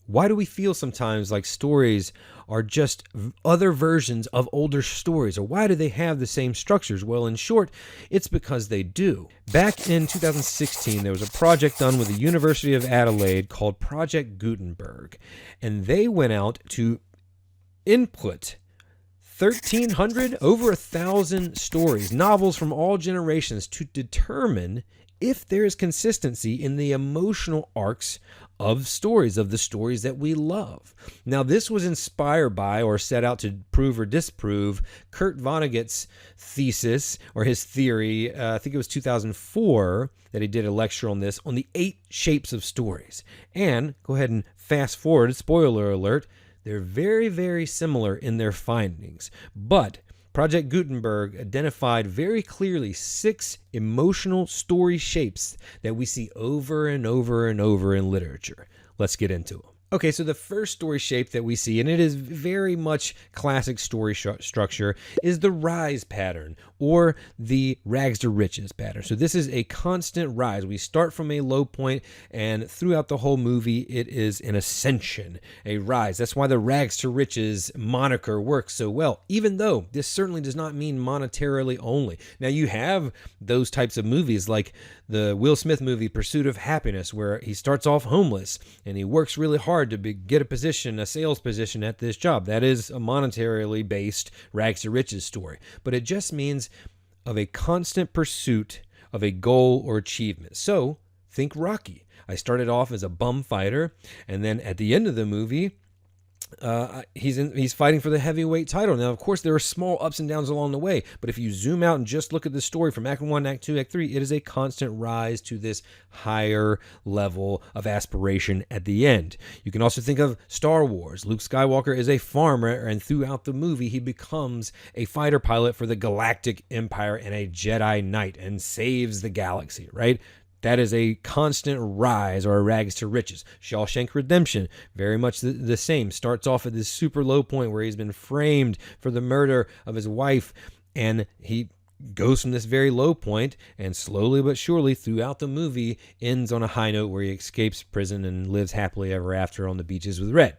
Why do we feel sometimes like stories are just other versions of older stories? Or why do they have the same structures? Well, in short, it's because they do. Back in 2016, there was a project done with the University of Adelaide called Project Gutenberg. And they went out to input 1,300, over 1,000 stories, novels from all generations, to determine if there is consistency in the emotional arcs of stories, of the stories that we love. Now, this was inspired by, or set out to prove or disprove, Kurt Vonnegut's thesis, or his theory. I think it was 2004 that he did a lecture on this, on the 8 shapes of stories. And go ahead and fast forward, spoiler alert, they're very, very similar in their findings. But Project Gutenberg identified very clearly 6 emotional story shapes that we see over and over and over in literature. Let's get into them. Okay, so the first story shape that we see, and it is very much classic story structure, is the rise pattern, or the rags to riches pattern. So this is a constant rise. We start from a low point, and throughout the whole movie, it is an ascension, a rise. That's why the rags to riches moniker works so well, even though this certainly does not mean monetarily only. Now, you have those types of movies, like the Will Smith movie, Pursuit of Happiness, where he starts off homeless, and he works really hard to get a position, a sales position at this job. That is a monetarily based rags to riches story. But it just means of a constant pursuit of a goal or achievement. So think Rocky. I started off as a bum fighter, and then at the end of the movie, he's fighting for the heavyweight title. Now, of course, there are small ups and downs along the way, but if you zoom out and just look at the story from Act 1, Act 2, Act 3, it is a constant rise to this higher level of aspiration at the end. You can also think of Star Wars. Luke Skywalker is a farmer, and throughout the movie, he becomes a fighter pilot for the Galactic Empire and a Jedi Knight and saves the galaxy, right? That is a constant rise, or a rags to riches. Shawshank Redemption, very much the same. Starts off at this super low point where he's been framed for the murder of his wife, and he goes from this very low point, and slowly but surely throughout the movie ends on a high note where he escapes prison and lives happily ever after on the beaches with Red.